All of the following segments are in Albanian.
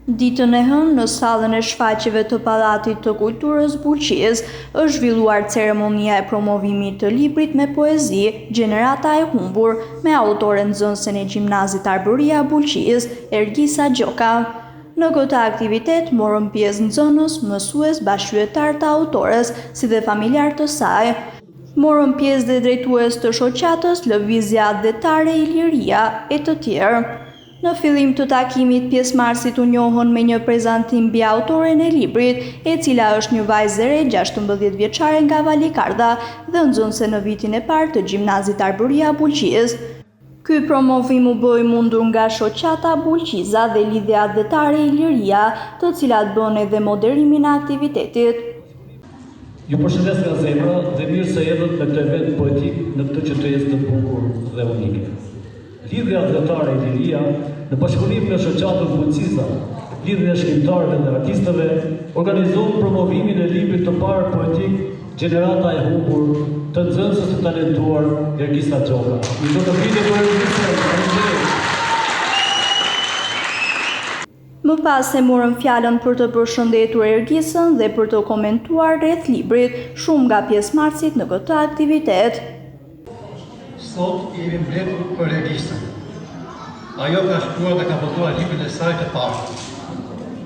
Ditën e hënë në sallën e shfaqjeve të Pallatit të Kulturës Bulqis është zhvilluar ceremonia e promovimit të librit me poezi Gjenerata e humbur me autoren nxënësen e Gjimnazit Arbëria Bulqis, Ergisa Gjoka. Në këtë aktivitet morën pjesë nxënës, mësues, bashkëqytetar të autores, si dhe familjar të saj. Morën pjesë dhe drejtues të shoqatës, lëvizja adhetare Iliria e të tjerë. Në fillim të takimit, pjesëmarrësit u njohën me një prezantim mbi autoren e librit, e cila është një vajzë e re 16 vjeçare nga Valikardha dhe nxënëse në vitin e parë të Gjimnazit Arbëria Bulqis. Ky promovim u bë i mundur nga shoqata Bulqiza dhe lidhja adhetare Iliria, të cilat bën edhe moderimin e aktivitetit. Ju përshëndes nga zemra dhe mirë se erdhët në këtë event poetik në këtë qytet të bukur dhe unike. Lidhja adhetare Iliria, në bashkëpunim me shoqatën Bulqiza, lidhja e shkrimtarëve dhe artistëve, organizon promovimin e librit të parë poetik Gjenerata e humbur të nxënëses të talentuar Ergisa Gjoka. Ju do të vini për Ergisën. Më pas se morën fjalën për të përshëndetur Ergisën dhe për të komentuar rreth librit, shumë nga pjesëmarrësit në këtë aktivitet. Sot jemi mbledhur për Ergisën. Ajo ka shkruar dhe ka botuar librin e saj të parë.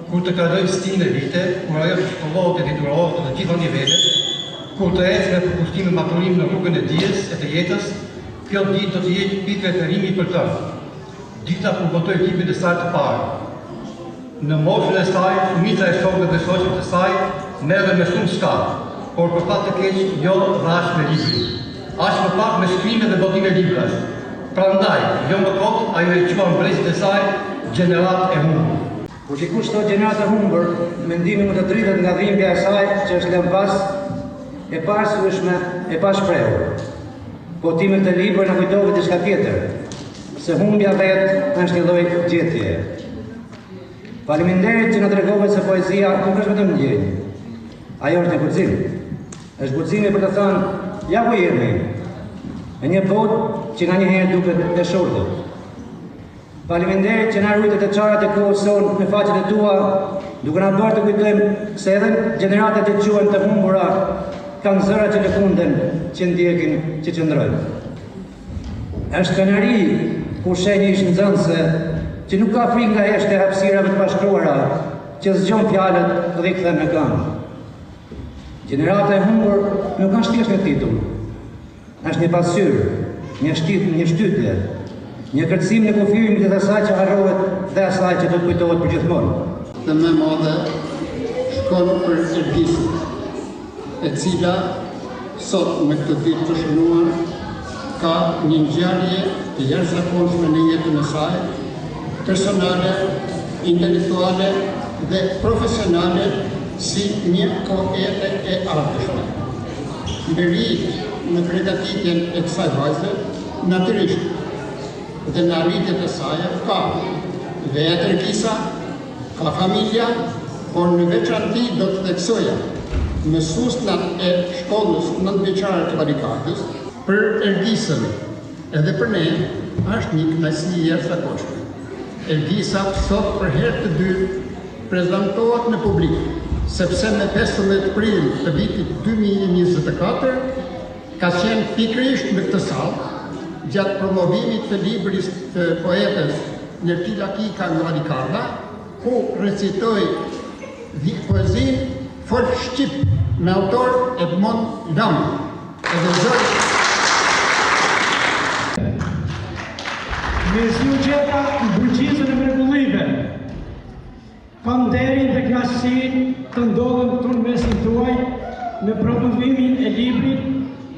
Kur të kalojnë stinë e vite, kur ajo të shkollohet e titurohet në të gjitha nivelet, kur të ecë me përkushtime maturim në rrugën e dijes e të jetës, kjo ditë do të jetë pikë referimi për të. Dita kur botoi librin e saj të parë. Në moshën e saj, shumica e shokëve dhe shoqeve të saj merren me shumë shkallë, por për fat të keq jo rash me librin. Aq më pak me shkrime dhe botime librash. Prandaj, jo më kot, ajo e quan brezit e saj Gjenerat e humbur. Kur dikush thot Gjenerat e humbur, mendimi më të dritet nga dhimbja e saj që është lënë pas e pasueshme e pashprehur. Po ti me këtë libër na kujtove diçka tjetër, se humbja vetë është një lloj gjetje. Faleminderit që na tregove se poezia nuk është vetëm ndjenjë. Ajo është një guxim. Është guximi për të thënë, ja ku jemi, në një botë që nga njëherë duket e shurdhur. Faleminderit që na rujtët e çarat e kohës sonë në faqet e tua, duke na bërë të kujtojmë se edhe gjeneratat që quhen të humbura kanë zëra që lëkunden, që ndjekin, që qëndrojnë. Është kënaqëri kur sheh një ish nxënëse që nuk ka frikë nga heshtja e hapësirave të pashkruara, që zgjon fjalët dhe i kthen në këmbë. Gjenerata e humbur nuk është thjesht një titull. Është një pasqyrë, një shtytje, një kërcim në kufirin midis asaj që harrohet dhe asaj që do të kujtohet përgjithmonë. Dhe më madhe shkon për Ergisën, e cila sot me këtë ditë të shënuar ka një ngjarje të jashtëzakonshme në jetën e saj, personale, intelektuale dhe profesionale si një poete e artëshme. Merit në përgatitjen e kësaj vajze, natyrisht dhe në arritjet e saj ka vetë Ergisa, ka familja, por në veçanti do të theksoja mësuesna e shkollës 9-vjeçare të Valikardhës. Për Ergisën edhe për ne është një kënaqësi e jashtëzakonshme. Ergisa sot për herë të dytë prezantohet në publik, sepse me 15 prill të vitit 2024 ka qenë pikërisht në këtë sallë gjatë promovimit të librit të poetes Nertila Kika nga Valikardha, ku recitoi poezinë Folk Shqip me autor Edmond Lam. Me Zju Gjeka në Bulqizën e mrekullive, kam nderin dhe kënaqësinë të ndodhem këtu në mesin tuaj në promovimin e librit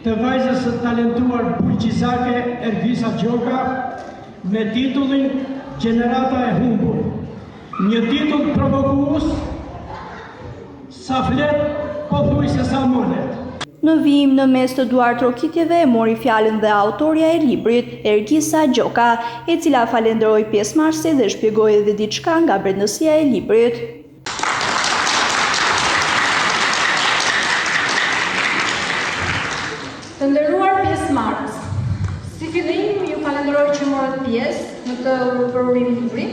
të vajzës së talentuar bulqizake Ergisa Gjoka me titullin Gjenerata e humbur. Një titull provokues, sa flet, pothuajse sa molet. Në vijim në mes të duar trokitjeve mori fjalën dhe autorja e librit, Ergisa Gjoka, e cila falenderoi pjesëmarrësit dhe shpjegoi edhe diçka nga brendësia e librit. Të nderuar pjesëmarrës, si fillim ju falenderoj që morët pjesë në këtë promovim libri,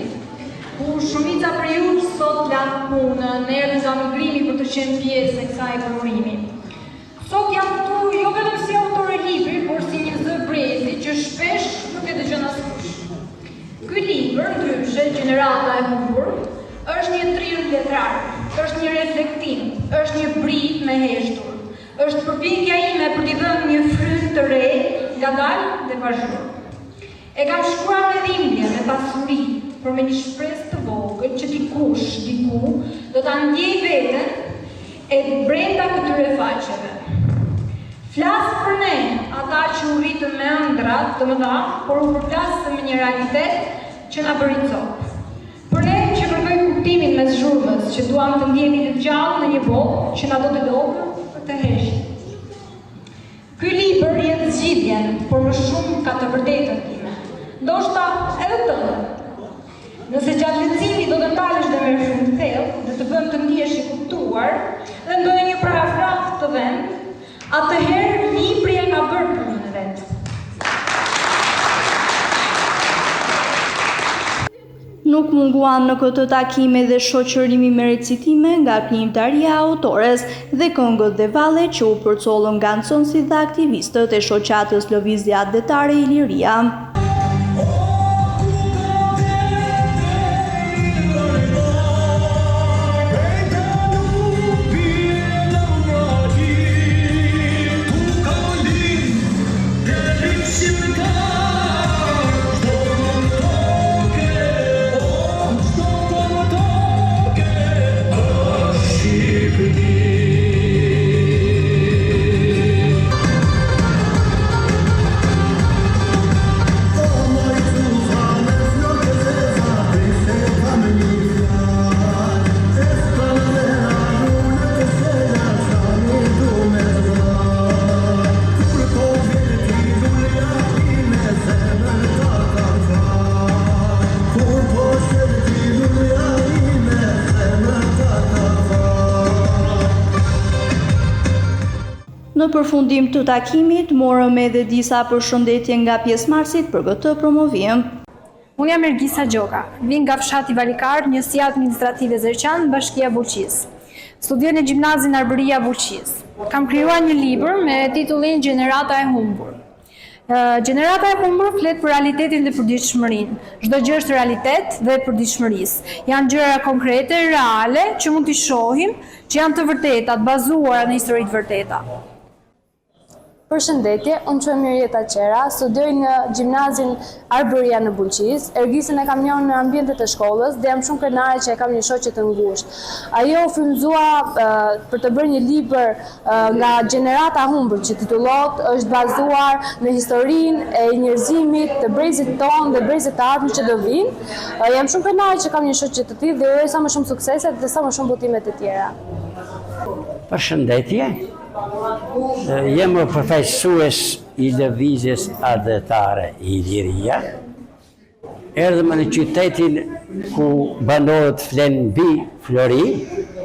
ku shumica për ju sot sot lanë punën, erdhën nga migrimi për të qenë pjesë e kësaj përmorimi. Sot jam këtu jo vetëm si autor e librit, por si një zë brezi që shpesh nuk e dëgjon askush. Ky libër, ndryshe, Gjenerata e humbur, është një trirë letrar, është një reflektim, është një brit me heshtur, është përpjekja ime për t'i dhënë një frymë të re, ngadalë dhe vazhduar. E kam shkruar me dhimbje, me pasuri, por me një shpresë të vogël që dikush, diku, do ta ndjej veten e brenda këtyre faqeve. Flasë për ne, ata që u rritën me ëndra të mëdha, por u përplasën me një realitet që na bëri copë. Për ne që kërkoj kuptimin mes zhurmës, që duam të ndjemi të gjallë në një botë që na do të lodhë për të heshtë. Ky libër jetë zgjidhjen, por më shumë ka të vërtetën time. Ndoshta edhe tënde. Nëse gjatë leximit do të ndalesh dhe merr shumë thellë, dhe të vëmë të ndihesh i kuptuar, dhe ndonjë një paragraf të vend, atëherë libri e ka bërë punën e vet. Nuk munguan në këtë takime dhe shoqërimi me recitime nga krijimtaria e autores dhe këngët dhe vallet që u përcollën nga nxënësit dhe aktivistët e shoqatës Lëvizja Detare Iliria. Në përfundim të takimit, morëm edhe disa përshëndetje nga pjesëmarrësit për këtë promovim. Unë jam Ergisa Gjoka, vin nga fshati Valikar, njësia administrative Zërqan, Bashkia Buqis. Studioj në gjimnazin Arbëria Buqis. Kam krijuar një libër me titullin Gjenerata e humbur. Gjenerata e humbur flet për realitetin dhe përditshmërinë. Çdo gjë është realitet dhe përditshmërisë. Janë gjëra konkrete, reale, që mund t'i shohim, që janë të vërteta, të bazuara në histori të vërteta. Përshëndetje, unë quhem Mirjeta Qera, studioj në gjimnazin Arbëria në Buqis. Ergisën e kam njohur në ambientet e shkollës dhe jam shumë krenare që e kam një shoqe të ngushtë. Ajo u frymëzua për të bërë një libër nga Gjenerata e humbur që titullohet është bazuar në historinë e njerëzimit të brezit tonë dhe brezit të ardhmë që do vinë. Jam shumë krenare që kam një shoqe të tillë dhe uroj sa më shumë suksese dhe sa më shumë botime të tjera. Përshëndetje. Jem përfaqësues i lëvizjes adhetare Iliria. Erdhëm në qytetin ku banorët flenë mbi Flori,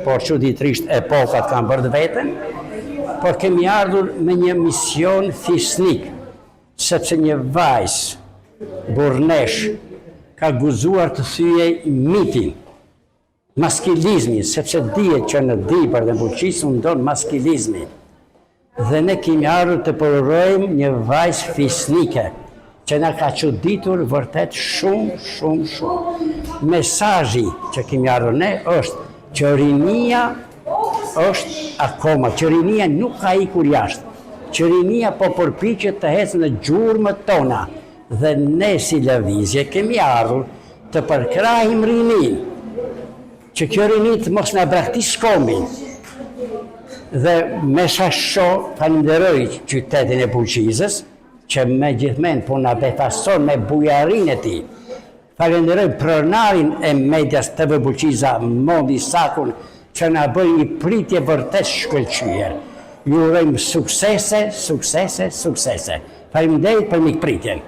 por çuditërisht epokat kanë bërë vetën, por kemi ardhur me një mision fisnik, sepse një vajzë burnesh ka guxuar të thyej mitin, maskilizmin, sepse dihet që në Dibër dhe Buqis ndon maskilizmi. Dhe ne kemi ardhur të përrojmë një vajzë fisnike, që na ka çuditur vërtet shumë. Mesazhi që kemi ardhur ne është që rinia është akoma, që rinia nuk ka ikur jashtë, që rinia po përpiqet të ecë në gjurmët tona, dhe ne si lëvizje kemi ardhur të përkrahim rinin, që kjo rini të mos na braktisë shkomin. Dhe me shasho falenderoj qytetin e Buqisës, që me gjithmen po na befaston me bujarin e tij. Falenderoj pronarin e medias TV Buqisa, Mondi Sakun, që na bëj një pritje vërtet shkëlqyer. Ju urojmë suksese. Faleminderit për mikpritjen.